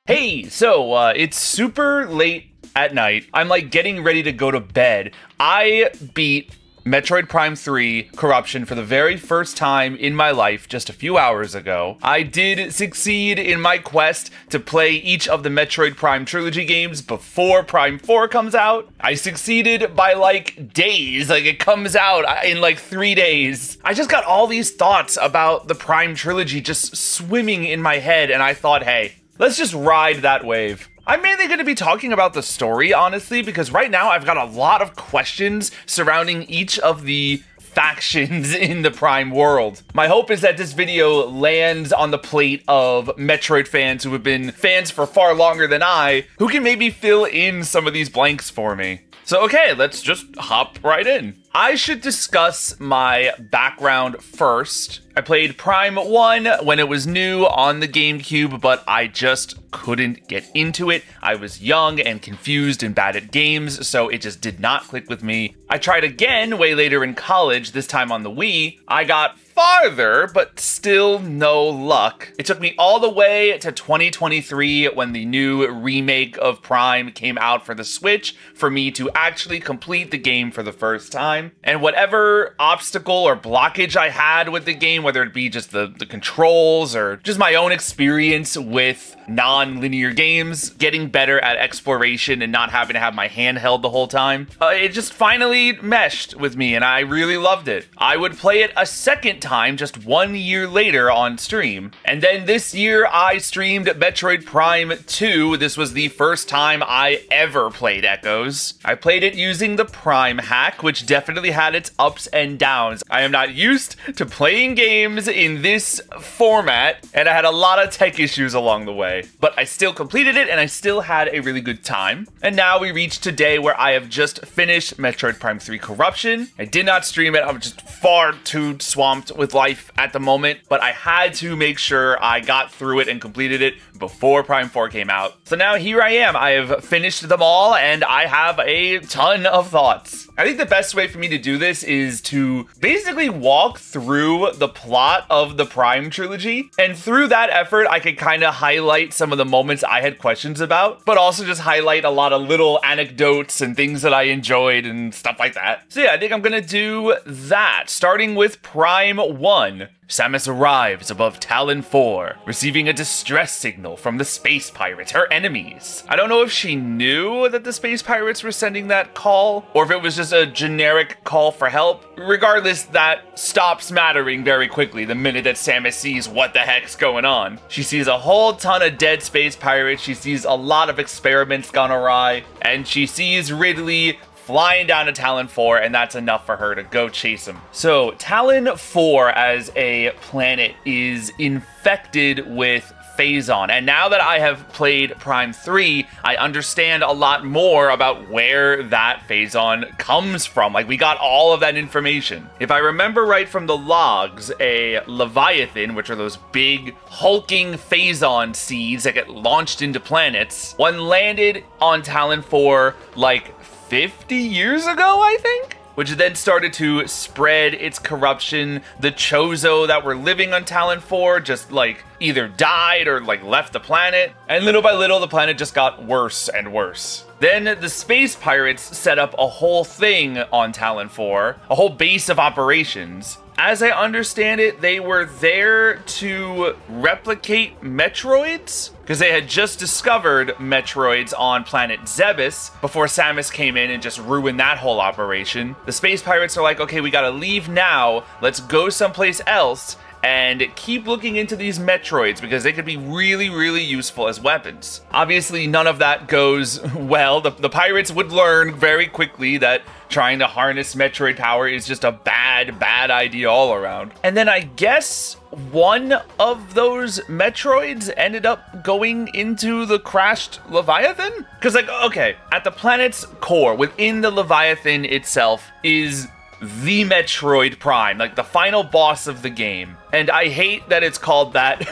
Hey, so it's super late at night. I'm like getting ready to go to bed. I beat Metroid Prime 3 Corruption for the very first time in my life just a few hours ago. I did succeed in my quest to play each of the Metroid Prime Trilogy games before Prime 4 comes out. I succeeded by like days, like it comes out in like 3 days. I just got all these thoughts about the Prime Trilogy just swimming in my head, and I thought, hey, let's just ride that wave. I'm mainly going to be talking about the story, honestly, because right now I've got a lot of questions surrounding each of the factions in the Prime world. My hope is that this video lands on the plate of Metroid fans who have been fans for far longer than I, who can maybe fill in some of these blanks for me. So okay, let's just hop right in. I should discuss my background first. I played Prime 1 when it was new on the GameCube, but I just couldn't get into it. I was young and confused and bad at games, so it just did not click with me. I tried again way later in college, this time on the Wii. I got farther, but still no luck. It took me all the way to 2023 when the new remake of Prime came out for the Switch for me to actually complete the game for the first time. And whatever obstacle or blockage I had with the game, whether it be just the controls or just my own experience with non-linear games, getting better at exploration and not having to have my hand held the whole time, it just finally meshed with me and I really loved it. I would play it a second time just 1 year later on stream. And then this year I streamed Metroid Prime 2. This was the first time I ever played Echoes. I played it using the Prime hack, which definitely had its ups and downs. I am not used to playing games in this format, and I had a lot of tech issues along the way. But I still completed it, and I still had a really good time. And now we reach today where I have just finished Metroid Prime 3 Corruption. I did not stream it. I was just far too swamped with life at the moment, but I had to make sure I got through it and completed it before Prime 4 came out. So now here I am. I have finished them all, and I have a ton of thoughts. I think the best way for me to do this is to basically walk through the plot of the Prime Trilogy, and through that effort, I could kind of highlight some of the moments I had questions about, but also just highlight a lot of little anecdotes and things that I enjoyed and stuff like that. So yeah, I think I'm gonna do that, starting with Prime 1. Samus arrives above Talon 4, receiving a distress signal from the space pirates, her enemies. I don't know if she knew that the space pirates were sending that call, or if it was just a generic call for help. Regardless, that stops mattering very quickly the minute that Samus sees what the heck's going on. She sees a whole ton of dead space pirates, she sees a lot of experiments gone awry, and she sees Ridley flying down to Talon 4, and that's enough for her to go chase him. So Talon 4 as a planet is infected with Phazon, and now that I have played Prime 3, I understand a lot more about where that Phazon comes from. Like, we got all of that information. If I remember right from the logs, a Leviathan, which are those big hulking Phazon seeds that get launched into planets, one landed on Talon 4 like 50 years ago, I think? Which then started to spread its corruption. The Chozo that were living on Talon 4 just like either died or like left the planet. And little by little, the planet just got worse and worse. Then the space pirates set up a whole thing on Talon 4, a whole base of operations. As I understand it, they were there to replicate Metroids, because they had just discovered Metroids on planet Zebes before Samus came in and just ruined that whole operation. The space pirates are like, okay, we gotta leave now, let's go someplace else and keep looking into these Metroids because they could be really, really useful as weapons. Obviously, none of that goes well. The pirates would learn very quickly that trying to harness Metroid power is just a bad idea all around. And then I guess one of those Metroids ended up going into the crashed Leviathan? Because like, okay, at the planet's core, within the Leviathan itself is the Metroid Prime, like the final boss of the game. And I hate that it's called that.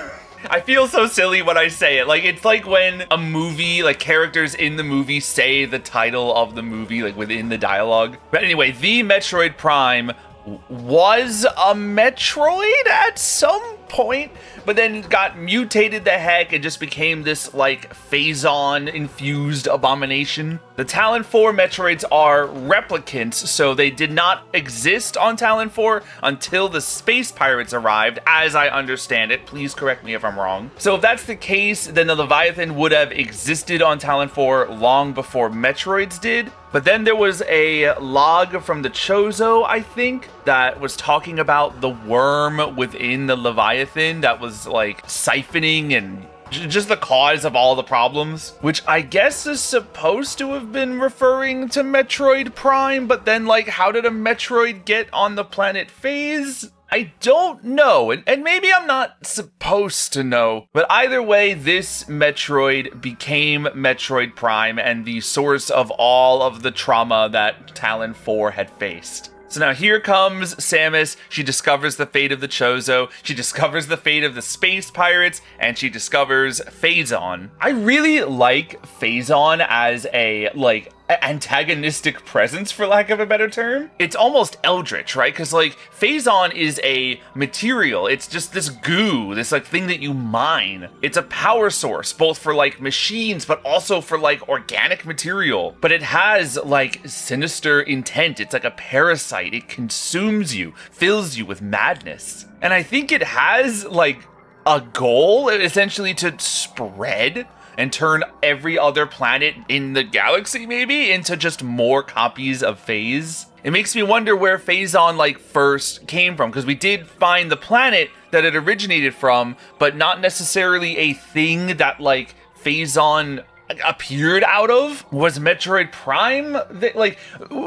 I feel so silly when I say it. Like, it's like when a movie, like characters in the movie say the title of the movie, like within the dialogue. But anyway, the Metroid Prime was a Metroid at some point, but then got mutated the heck and just became this, like, Phazon-infused abomination. The Talon 4 Metroids are replicants, so they did not exist on Talon 4 until the Space Pirates arrived, as I understand it. Please correct me if I'm wrong. So if that's the case, then the Leviathan would have existed on Talon 4 long before Metroids did. But then there was a log from the Chozo, I think, that was talking about the worm within the Leviathan that was, like, siphoning and just the cause of all the problems, which I guess is supposed to have been referring to Metroid Prime, but then, like, how did a Metroid get on the planet Phase? I don't know, and maybe I'm not supposed to know, but either way, this Metroid became Metroid Prime and the source of all of the trauma that Talon 4 had faced. So now here comes Samus. She discovers the fate of the Chozo, she discovers the fate of the Space Pirates, and she discovers Phazon. I really like Phazon as a, like, antagonistic presence, for lack of a better term. It's almost eldritch, right? Because, like, Phazon is a material. It's just this goo, this, like, thing that you mine. It's a power source, both for, like, machines, but also for, like, organic material. But it has, like, sinister intent. It's like a parasite. It consumes you, fills you with madness. And I think it has, like, a goal, essentially, to spread and turn every other planet in the galaxy, maybe, into just more copies of Phase. It makes me wonder where Phazon, like, first came from, because we did find the planet that it originated from, but not necessarily a thing that, like, Phazon appeared out of. Was Metroid Prime like,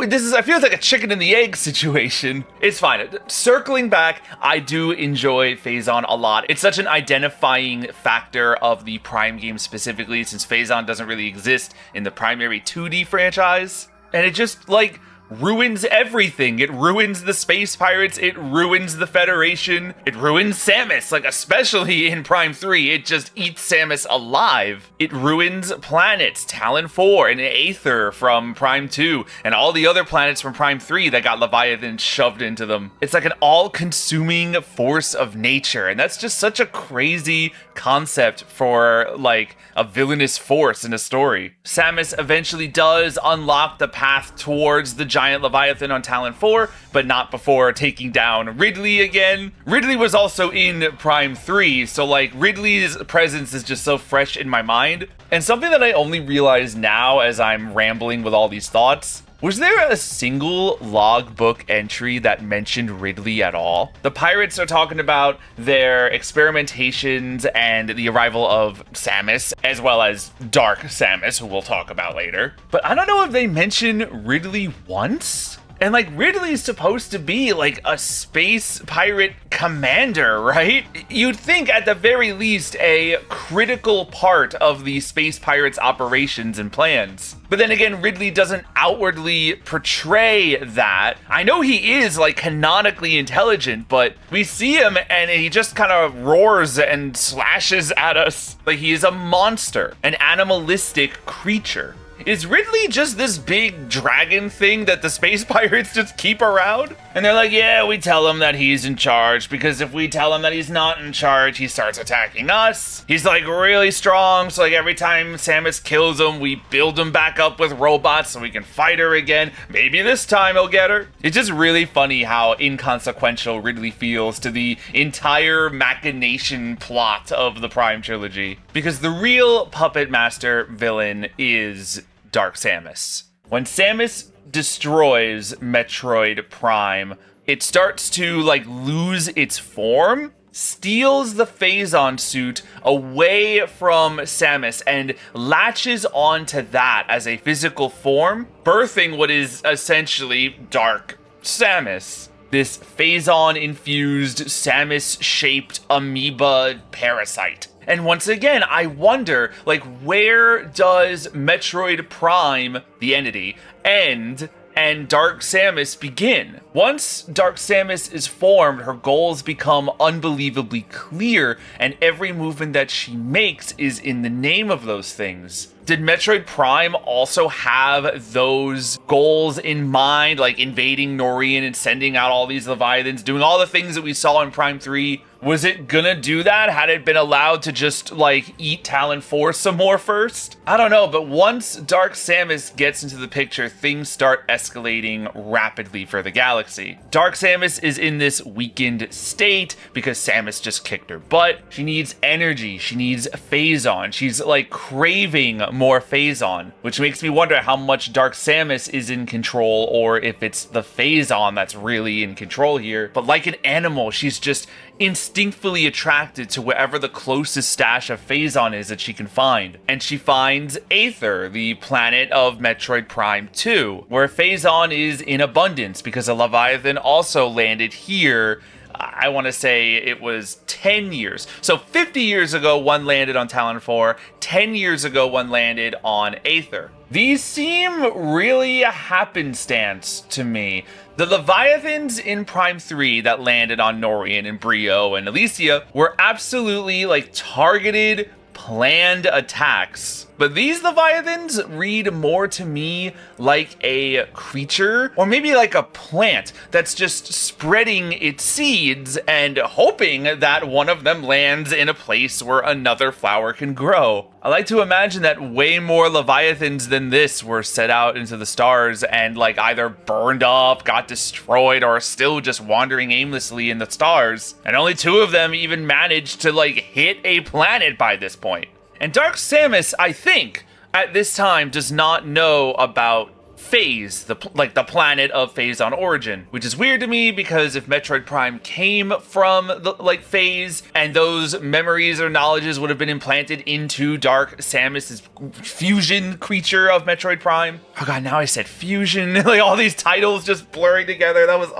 this is, I feel like a chicken and the egg situation. It's fine. Circling back, I do enjoy Phazon a lot. It's such an identifying factor of the Prime games specifically, since Phazon doesn't really exist in the primary 2D franchise, and it just, like, ruins everything. It ruins the Space Pirates, it ruins the Federation, it ruins Samus, like, especially in Prime 3, it just eats Samus alive. It ruins planets, Talon 4 and Aether from Prime 2, and all the other planets from Prime 3 that got Leviathan shoved into them. It's like an all-consuming force of nature, and that's just such a crazy concept for, like, a villainous force in a story. Samus eventually does unlock the path towards the giant Leviathan on Talon 4, but not before taking down Ridley again. Ridley was also in Prime 3, so, like, Ridley's presence is just so fresh in my mind. And something that I only realize now as I'm rambling with all these thoughts, was there a single logbook entry that mentioned Ridley at all? The pirates are talking about their experimentations and the arrival of Samus, as well as Dark Samus, who we'll talk about later. But I don't know if they mention Ridley once? And, like, Ridley's supposed to be, like, a space pirate commander, right? You'd think, at the very least, a critical part of the space pirates' operations and plans. But then again, Ridley doesn't outwardly portray that. I know he is, like, canonically intelligent, but we see him and he just kind of roars and slashes at us. Like, he is a monster, an animalistic creature. Is Ridley just this big dragon thing that the space pirates just keep around? And they're like, yeah, we tell him that he's in charge, because if we tell him that he's not in charge, he starts attacking us. He's, like, really strong, so, like, every time Samus kills him, we build him back up with robots so we can fight her again. Maybe this time he'll get her. It's just really funny how inconsequential Ridley feels to the entire machination plot of the Prime Trilogy. Because the real Puppet Master villain is Dark Samus. When Samus destroys Metroid Prime, it starts to, like, lose its form, steals the Phazon suit away from Samus, and latches onto that as a physical form, birthing what is essentially Dark Samus. This Phazon-infused, Samus-shaped amoeba parasite. And once again, I wonder, like, where does Metroid Prime, the entity, end and Dark Samus begin? Once Dark Samus is formed, her goals become unbelievably clear, and every movement that she makes is in the name of those things. Did Metroid Prime also have those goals in mind, like invading Norian and sending out all these Leviathans, doing all the things that we saw in Prime 3? Was it gonna do that had it been allowed to just, like, eat Talon 4 some more first? I don't know, but once Dark Samus gets into the picture, things start escalating rapidly for the galaxy. Dark Samus is in this weakened state because Samus just kicked her butt. She needs energy. She needs Phazon. She's, like, craving more Phazon, which makes me wonder how much Dark Samus is in control or if it's the Phazon that's really in control here. But like an animal, she's just instinctively attracted to wherever the closest stash of Phazon is that she can find. And she finds Aether, the planet of Metroid Prime 2, where Phazon is in abundance because a Leviathan also landed here. I want to say it was 10 years. So 50 years ago, one landed on Talon 4. 10 years ago, one landed on Aether. These seem really a happenstance to me. The Leviathans in Prime 3 that landed on Norian and Brio and Elysia were absolutely, like, targeted, planned attacks. But these Leviathans read more to me like a creature, or maybe like a plant that's just spreading its seeds and hoping that one of them lands in a place where another flower can grow. I like to imagine that way more Leviathans than this were set out into the stars and, like, either burned up, got destroyed, or are still just wandering aimlessly in the stars. And only 2 of them even managed to, like, hit a planet by this point. And Dark Samus, I think, at this time does not know about Phase, the planet of Phazon origin, which is weird to me because if Metroid Prime came from the Phase and those memories or knowledges would have been implanted into Dark Samus's fusion creature of Metroid Prime. Oh god, now I said fusion. Like all these titles just blurring together. That was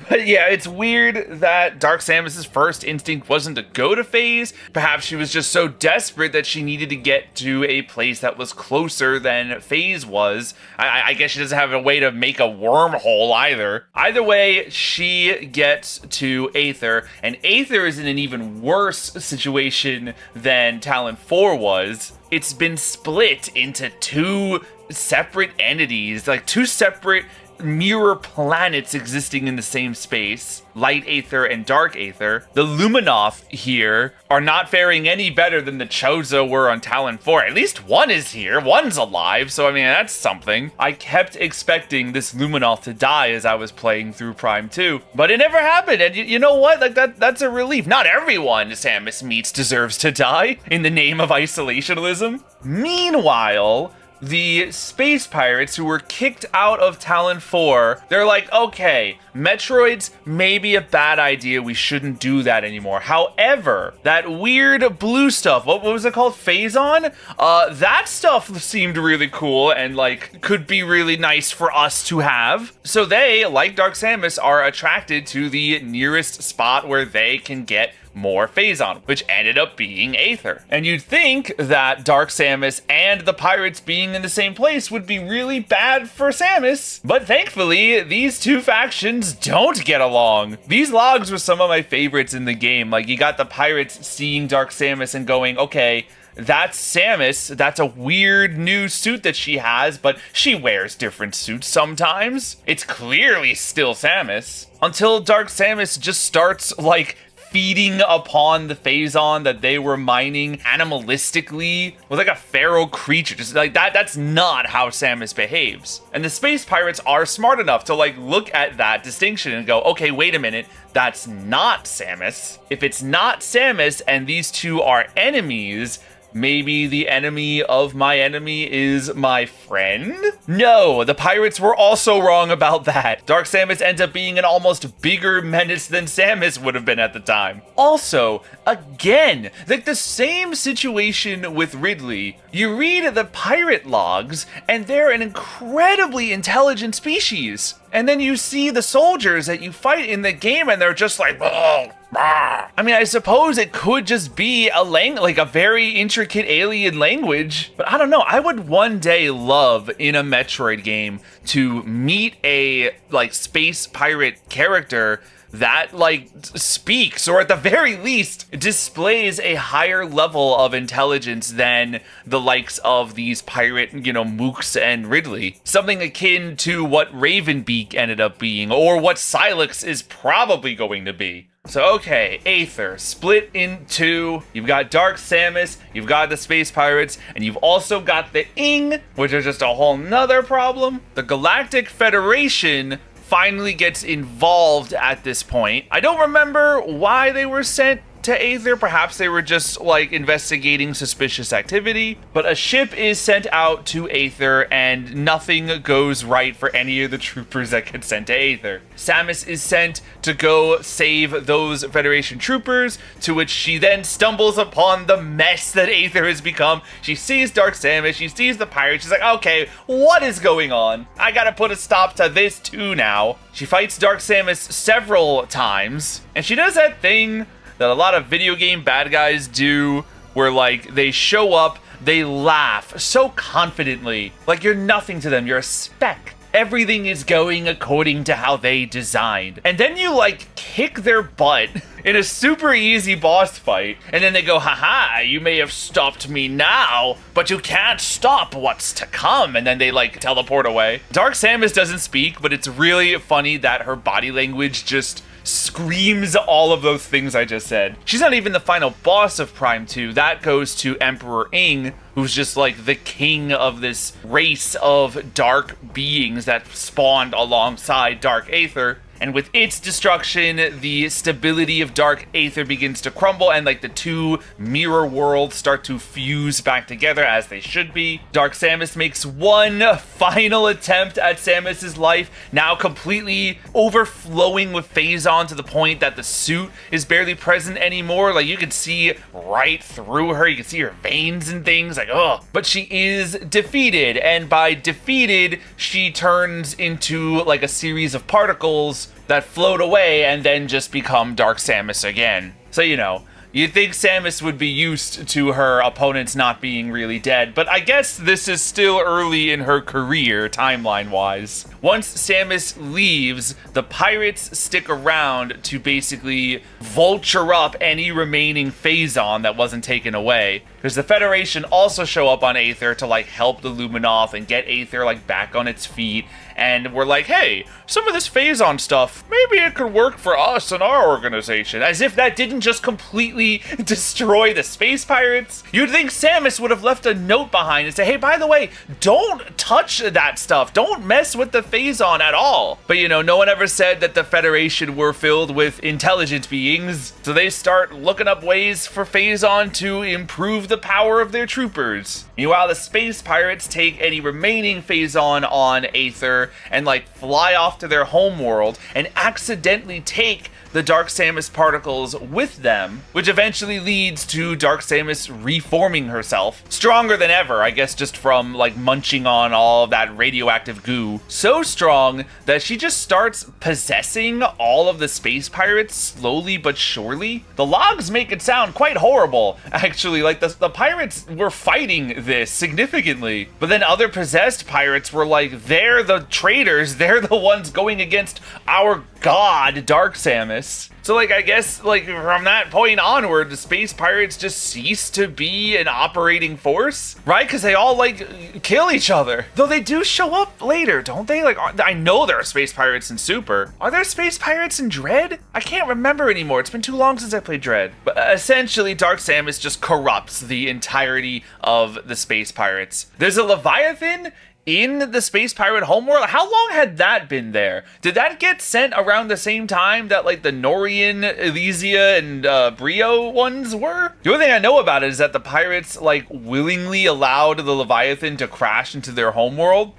But yeah, it's weird that Dark Samus's first instinct wasn't to go to Phase. Perhaps she was just so desperate that she needed to get to a place that was closer than Phase was. I guess she doesn't have a way to make a wormhole either. Either way, she gets to Aether, and Aether is in an even worse situation than Talon 4 was. It's been split into 2 separate entities, like 2 separate mirror planets existing in the same space, Light Aether and Dark Aether. The Luminoth here are not faring any better than the Chozo were on Talon 4. At least one is here, one's alive, so I mean, that's something. I kept expecting this Luminoth to die as I was playing through Prime 2, but it never happened, and you know what? Like, that's a relief. Not everyone Samus meets deserves to die in the name of isolationism. Meanwhile, the space pirates who were kicked out of Talon 4, they're like, okay, Metroids may be a bad idea. We shouldn't do that anymore. However, that weird blue stuff, what was it called? Phazon? That stuff seemed really cool and, like, could be really nice for us to have. So they, like Dark Samus, are attracted to the nearest spot where they can get more Phazon, which ended up being Aether. And you'd think that Dark Samus and the pirates being in the same place would be really bad for Samus, but thankfully, these 2 factions don't get along. These logs were some of my favorites in the game. Like, you got the pirates seeing Dark Samus and going, okay, that's Samus. That's a weird new suit that she has, but she wears different suits sometimes. It's clearly still Samus. Until Dark Samus just starts, like, feeding upon the Phazon that they were mining animalistically with like a feral creature. Just like that's not how Samus behaves. And the space pirates are smart enough to like look at that distinction and go, okay, wait a minute, that's not Samus. If it's not Samus and these 2 are enemies, maybe the enemy of my enemy is my friend? No, the pirates were also wrong about that. Dark Samus ends up being an almost bigger menace than Samus would have been at the time. Also, again, like the same situation with Ridley. You read the pirate logs, and they're an incredibly intelligent species. And then you see the soldiers that you fight in the game, and they're just like, oh. I mean, I suppose it could just be like a very intricate alien language, but I don't know. I would one day love in a Metroid game to meet a like space pirate character that like speaks, or at the very least displays a higher level of intelligence than the likes of these pirate, Mooks and Ridley. Something akin to what Ravenbeak ended up being, or what Silex is probably going to be. So, okay, Aether, split in two. You've got Dark Samus, you've got the Space Pirates, and you've also got the Ing, which is just a whole nother problem. The Galactic Federation finally gets involved at this point. I don't remember why they were sent to Aether. Perhaps they were just like investigating suspicious activity, but a ship is sent out to Aether and nothing goes right for any of the troopers that get sent to Aether. Samus is sent to go save those Federation troopers, to which she then stumbles upon the mess that Aether has become. She sees Dark Samus, she sees the pirates, she's like, okay, what is going on? I gotta put a stop to this too now. She fights Dark Samus several times, and she does that thing that a lot of video game bad guys do, where like they show up, they laugh so confidently, like you're nothing to them, you're a speck. Everything is going according to how they designed. And then you like kick their butt in a super easy boss fight, and then they go, haha, you may have stopped me now, but you can't stop what's to come, and then they like teleport away. Dark Samus doesn't speak, but it's really funny that her body language just screams all of those things I just said. She's not even the final boss of Prime 2. That goes to Emperor Ing, who's just like the king of this race of dark beings that spawned alongside Dark Aether. And with its destruction, the stability of Dark Aether begins to crumble, and like the two mirror worlds start to fuse back together as they should be. Dark Samus makes one final attempt at Samus's life, now completely overflowing with Phazon to the point that the suit is barely present anymore. Like you can see right through her, you can see her veins and things, like ugh. But she is defeated, and by defeated, she turns into like a series of particles that float away and then just become Dark Samus again. So, you know, you'd think Samus would be used to her opponents not being really dead, but I guess this is still early in her career, timeline-wise. Once Samus leaves, the pirates stick around to basically vulture up any remaining Phazon that wasn't taken away, because the Federation also show up on Aether to like help the Luminoth and get Aether like back on its feet, and we're like, hey, some of this Phazon stuff, maybe it could work for us and our organization. As if that didn't just completely destroy the space pirates. You'd think Samus would have left a note behind and say, hey, by the way, don't touch that stuff. Don't mess with the Phazon at all. But you know, no one ever said that the Federation were filled with intelligent beings, so they start looking up ways for Phazon to improve the power of their troopers. Meanwhile, the space pirates take any remaining Phazon on Aether and like fly off to their homeworld and accidentally take the Dark Samus particles with them, which eventually leads to Dark Samus reforming herself, stronger than ever, I guess just from like munching on all of that radioactive goo. So strong that she just starts possessing all of the space pirates slowly but surely. The logs make it sound quite horrible, actually. Like the pirates were fighting this significantly, but then other possessed pirates were like, they're the traitors, they're the ones going against our god, Dark Samus. So like, I guess like from that point onward, the space pirates just cease to be an operating force, right? Because they all like kill each other. Though they do show up later, don't they? Like, I know there are space pirates in Super. Are there space pirates in Dread? I can't remember anymore. It's been too long since I played Dread. But essentially, Dark Samus just corrupts the entirety of the space pirates. There's a Leviathan in the space pirate homeworld. How long had that been there? Did that get sent around the same time that like the Norian, Elysia, and Brio ones were? The only thing I know about it is that the pirates like willingly allowed the Leviathan to crash into their homeworld.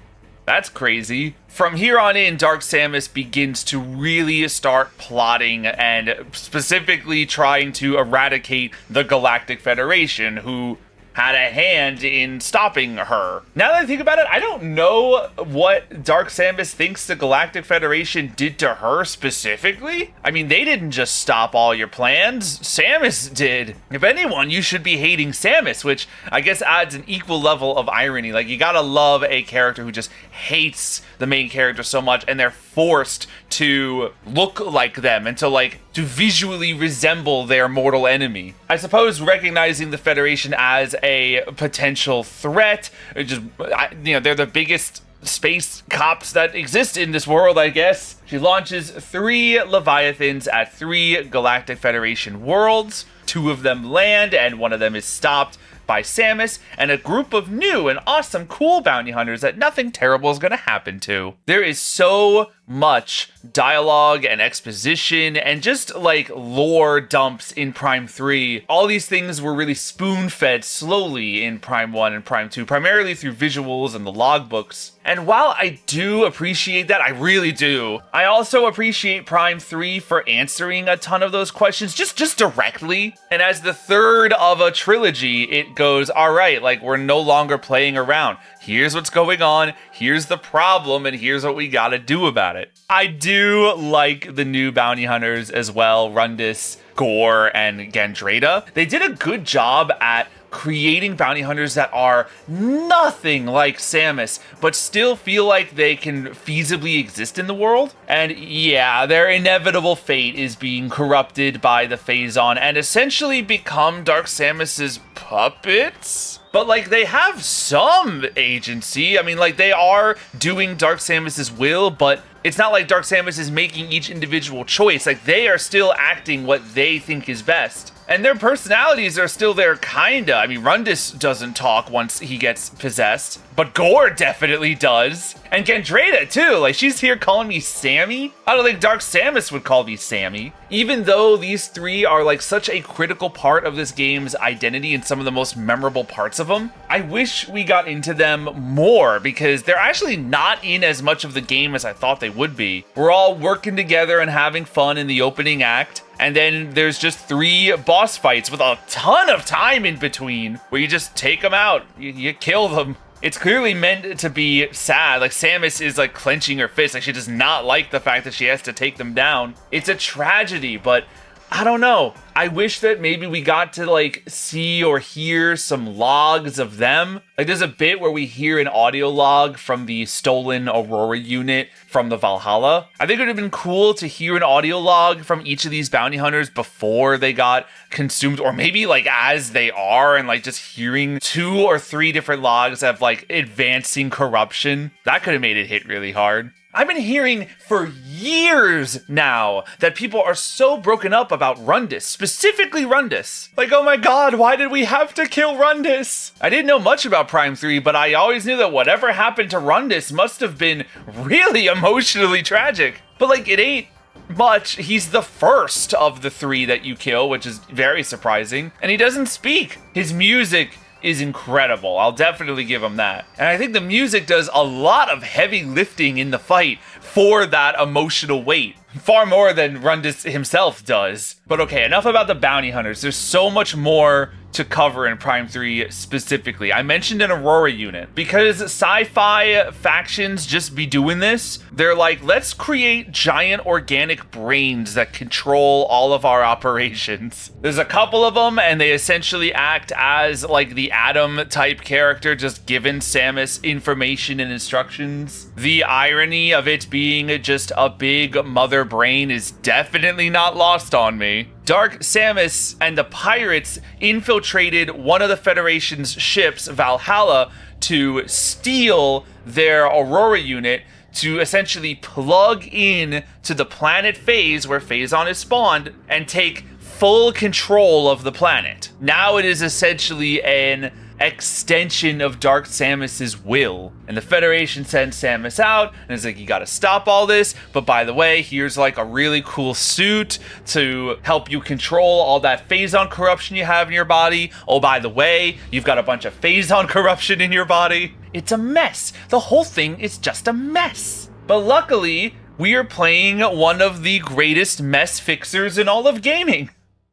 That's crazy. From here on in, Dark Samus begins to really start plotting and specifically trying to eradicate the Galactic Federation, who had a hand in stopping her. Now that I think about it, I don't know what Dark Samus thinks the Galactic Federation did to her specifically. I mean, they didn't just stop all your plans. Samus did. If anyone, you should be hating Samus, which I guess adds an equal level of irony. Like, you gotta love a character who just hates the main character so much, and they're forced to look like them and to visually resemble their mortal enemy. I suppose recognizing the Federation as a potential threat, they're the biggest space cops that exist in this world, I guess. She launches 3 Leviathans at 3 Galactic Federation worlds. 2 of them land, and 1 of them is stopped by Samus and a group of new and awesome cool bounty hunters that nothing terrible is going to happen to. There is so much dialogue and exposition and just like lore dumps in Prime 3. All these things were really spoon-fed slowly in Prime 1 and Prime 2, primarily through visuals and the logbooks. And while I do appreciate that, I really do, I also appreciate Prime 3 for answering a ton of those questions just directly. And as the third of a trilogy, it goes, all right, like we're no longer playing around. Here's what's going on, here's the problem, and here's what we gotta do about it. I do like the new bounty hunters as well, Rundis, Gore, and Gandrada. They did a good job at creating bounty hunters that are nothing like Samus, but still feel like they can feasibly exist in the world. And yeah, their inevitable fate is being corrupted by the Phazon and essentially become Dark Samus's puppets. But like they have some agency. I mean, like they are doing Dark Samus's will, but it's not like Dark Samus is making each individual choice. Like they are still acting what they think is best. And their personalities are still there, kinda. I mean, Rundis doesn't talk once he gets possessed, but Gore definitely does. And Gandrada, too. Like, she's here calling me Sammy. I don't think Dark Samus would call me Sammy. Even though these 3 are, like, such a critical part of this game's identity and some of the most memorable parts of them, I wish we got into them more, because they're actually not in as much of the game as I thought they would be. We're all working together and having fun in the opening act. And then there's just 3 boss fights with a ton of time in between where you just take them out, you kill them. It's clearly meant to be sad. Like Samus is like clenching her fist, like she does not like the fact that she has to take them down. It's a tragedy, but I don't know. I wish that maybe we got to like see or hear some logs of them. Like there's a bit where we hear an audio log from the stolen Aurora unit from the Valhalla. I think it would have been cool to hear an audio log from each of these bounty hunters before they got consumed, or maybe like as they are, and like just hearing 2 or 3 different logs of like advancing corruption. That could have made it hit really hard. I've been hearing for years now that people are so broken up about Rundis, specifically Rundis. Like, oh my god, why did we have to kill Rundis? I didn't know much about Prime 3, but I always knew that whatever happened to Rundis must have been really emotionally tragic. But like, it ain't much. He's the first of the 3 that you kill, which is very surprising. And he doesn't speak. His music is incredible. I'll definitely give him that. And I think the music does a lot of heavy lifting in the fight for that emotional weight. Far more than Rundis himself does. But okay, enough about the bounty hunters. There's so much more to cover in Prime 3 specifically. I mentioned an Aurora unit. Because sci-fi factions just be doing this, they're like, let's create giant organic brains that control all of our operations. There's a couple of them, and they essentially act as like the Adam type character, just giving Samus information and instructions. The irony of it being just a big mother brain is definitely not lost on me. Dark Samus and the pirates infiltrated one of the Federation's ships, Valhalla, to steal their Aurora unit to essentially plug in to the planet Phase, where Phazon is spawned, and take full control of the planet. Now it is essentially an extension of Dark Samus's will. And the Federation sends Samus out, and it's like, you gotta stop all this, but by the way, here's like a really cool suit to help you control all that Phazon corruption you have in your body. Oh, by the way, you've got a bunch of Phazon corruption in your body. It's a mess. The whole thing is just a mess. But luckily, we are playing one of the greatest mess fixers in all of gaming.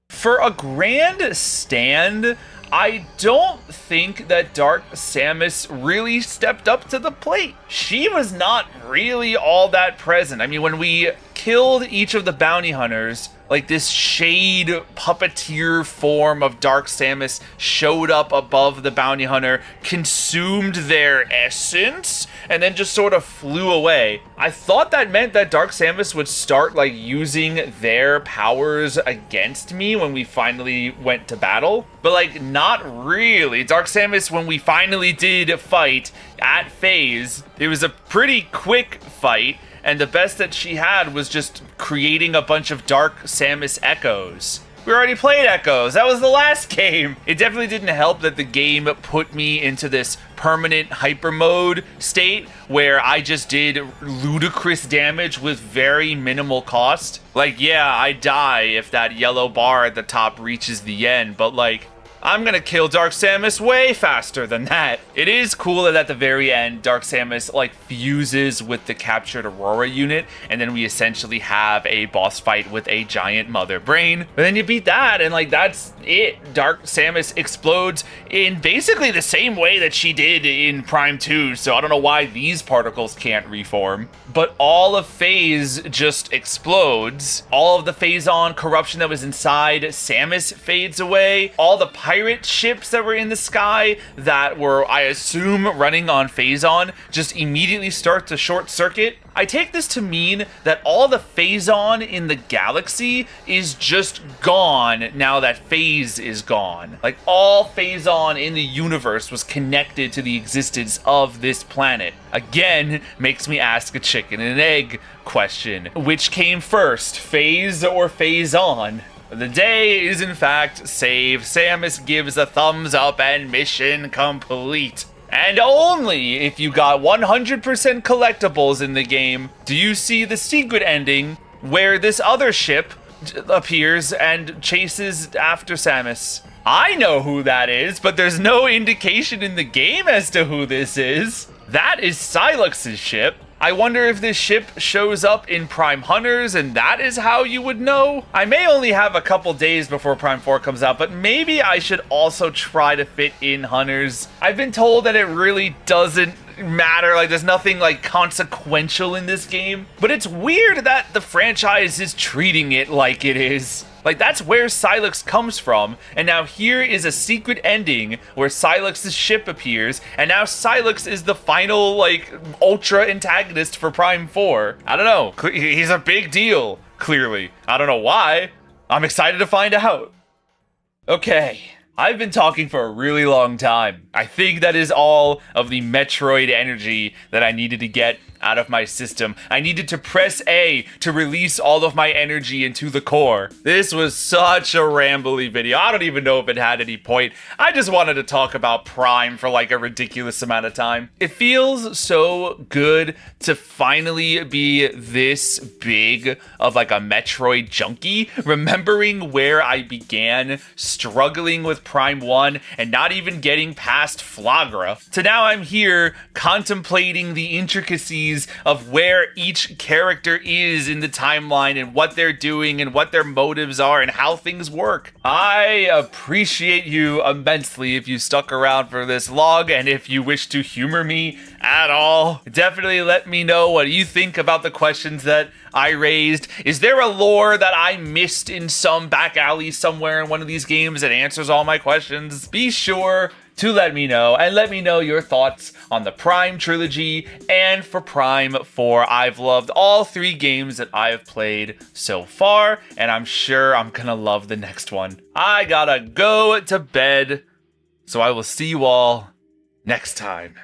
For a grand stand, I don't think that Dark Samus really stepped up to the plate. She was not really all that present. I mean, when we killed each of the bounty hunters, like this shade puppeteer form of Dark Samus showed up above the bounty hunter, consumed their essence, and then just sort of flew away. I thought that meant that Dark Samus would start like using their powers against me when we finally went to battle, but like not really. Dark Samus, when we finally did fight at Phase, it was a pretty quick fight, and the best that she had was just creating a bunch of Dark Samus echoes. We already played Echoes. That was the last game. It definitely didn't help that the game put me into this permanent hyper mode state where I just did ludicrous damage with very minimal cost. Like, yeah, I die if that yellow bar at the top reaches the end, but like, I'm gonna kill Dark Samus way faster than that. It is cool that at the very end, Dark Samus like fuses with the captured Aurora unit, and then we essentially have a boss fight with a giant mother brain. But then you beat that, and like that's it. Dark Samus explodes in basically the same way that she did in Prime 2, so I don't know why these particles can't reform. But all of Phase just explodes. All of the Phazon corruption that was inside Samus fades away. All the pirate ships that were in the sky that were, I assume, running on Phazon just immediately start to short circuit. I take this to mean that all the Phazon in the galaxy is just gone now that Phase is gone. Like, all Phazon in the universe was connected to the existence of this planet. Again, makes me ask a chicken and egg question. Which came first, Phase or Phazon? The day is in fact saved. Samus gives a thumbs up and mission complete. And only if you got 100% collectibles in the game do you see the secret ending where this other ship appears and chases after Samus. I know who that is, but there's no indication in the game as to who this is. That is Sylux's ship. I wonder if this ship shows up in Prime Hunters and that is how you would know? I may only have a couple days before Prime 4 comes out, but maybe I should also try to fit in Hunters. I've been told that it really doesn't matter, like there's nothing like consequential in this game, but it's weird that the franchise is treating it like it is. Like, that's where Sylux comes from, and now here is a secret ending where Sylux's ship appears, and now Sylux is the final, like, ultra antagonist for Prime 4. I don't know. He's a big deal, clearly. I don't know why. I'm excited to find out. Okay. I've been talking for a really long time. I think that is all of the Metroid energy that I needed to get out of my system. I needed to press A to release all of my energy into the core. This was such a rambly video. I don't even know if it had any point. I just wanted to talk about Prime for like a ridiculous amount of time. It feels so good to finally be this big of like a Metroid junkie, remembering where I began struggling with Prime 1 and not even getting past Flagra, to now I'm here contemplating the intricacies of where each character is in the timeline and what they're doing and what their motives are and how things work. I appreciate you immensely if you stuck around for this long, and if you wish to humor me at all, definitely let me know what you think about the questions that I raised. Is there a lore that I missed in some back alley somewhere in one of these games that answers all my questions? Be sure to let me know, and let me know your thoughts on the Prime Trilogy and for Prime 4. I've loved all 3 games that I have played so far, and I'm sure I'm gonna love the next one. I gotta go to bed, so I will see you all next time.